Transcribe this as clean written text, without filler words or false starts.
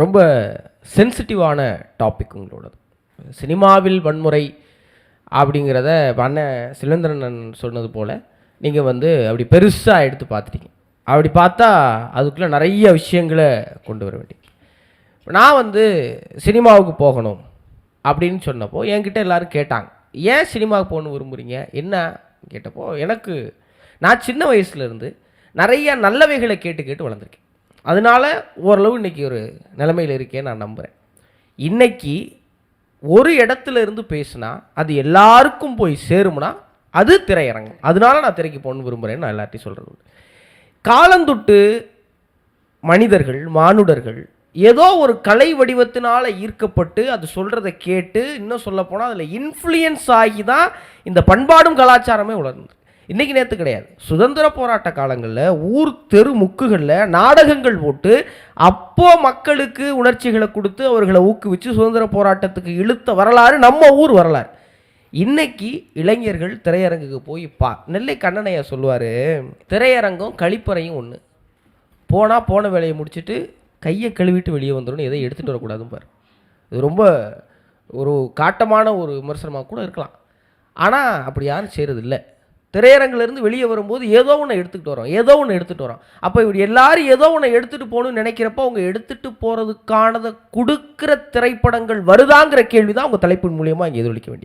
ரொம்ப சென்சிட்டிவான டாபிக் உங்களோடது. சினிமாவில் வன்முறை அப்படிங்கிறத அண்ணன் சிலேந்திரன் சொன்னது போல் நீங்கள் அப்படி பெருசாக எடுத்து பார்த்துட்டீங்க. அப்படி பார்த்தா அதுக்குள்ளே நிறைய விஷயங்களை கொண்டு வர வேண்டியது. நான் சினிமாவுக்கு போகணும் அப்படின்னு சொன்னப்போ என்கிட்ட எல்லோரும் கேட்டாங்க, ஏன் சினிமாவுக்கு போகணுன்னு விரும்புகிறீங்க என்ன கேட்டப்போ, நான் சின்ன வயசுலேருந்து நிறைய நல்லவைகளை கேட்டு கேட்டு வளர்ந்துருக்கேன். அதனால் ஓரளவு இன்றைக்கி ஒரு நிலைமையில் இருக்கேன்னு நான் நம்புகிறேன். இன்றைக்கி ஒரு இடத்துல இருந்து பேசுனா அது எல்லாருக்கும் போய் சேரும்னா அது திரையரங்கம். அதனால நான் திரைக்கு போகணுன்னு விரும்புகிறேன்னு நான் எல்லார்ட்டையும் சொல்கிறது. காலந்தொட்டு மனிதர்கள் மானுடர்கள் ஏதோ ஒரு கலை வடிவத்தினால் ஈர்க்கப்பட்டு அது சொல்கிறத கேட்டு, இன்னும் சொல்ல போனால் அதில் இன்ஃப்ளூயன்ஸ் ஆகி தான் இந்த பண்பாடும் கலாச்சாரமே உணர்ந்து. இன்றைக்கி நேற்று கிடையாது, சுதந்திர போராட்ட காலங்களில் ஊர் தெரு முக்குகளில் நாடகங்கள் போட்டு அப்போது மக்களுக்கு உணர்ச்சிகளை கொடுத்து அவர்களை ஊக்குவிச்சு சுதந்திர போராட்டத்துக்கு இழுத்த வரலாறு நம்ம ஊர் வரலாறு. இன்னைக்கு இளைஞர்கள் திரையரங்குக்கு போய் நெல்லை கண்ணனையா சொல்லுவார், திரையரங்கம் கழிப்பறையும் ஒன்று, போனால் போன வேலையை முடிச்சுட்டு கையை கழுவிட்டு வெளியே வந்துடும், எதை எடுத்துகிட்டு வரக்கூடாதுன்னு பாரு. இது ரொம்ப ஒரு காட்டமான ஒரு விமர்சனமாக கூட இருக்கலாம். ஆனால் அப்படி யாரும் செய்கிறது இல்லை. திரையரங்கிலிருந்து வெளியே வரும்போது ஏதோ ஒன்று எடுத்துகிட்டு வரோம். அப்போ இப்படி எல்லாரும் ஏதோ ஒன்று எடுத்துகிட்டு போகணும்னு நினைக்கிறப்போ அவங்க எடுத்துகிட்டு போகிறதுக்கானதை கொடுக்குற திரைப்படங்கள் வருதாங்கிற கேள்வி தான் அவங்க தலைப்பின் மூலியமாக இங்கே எதிரொலிக்க வேண்டியது.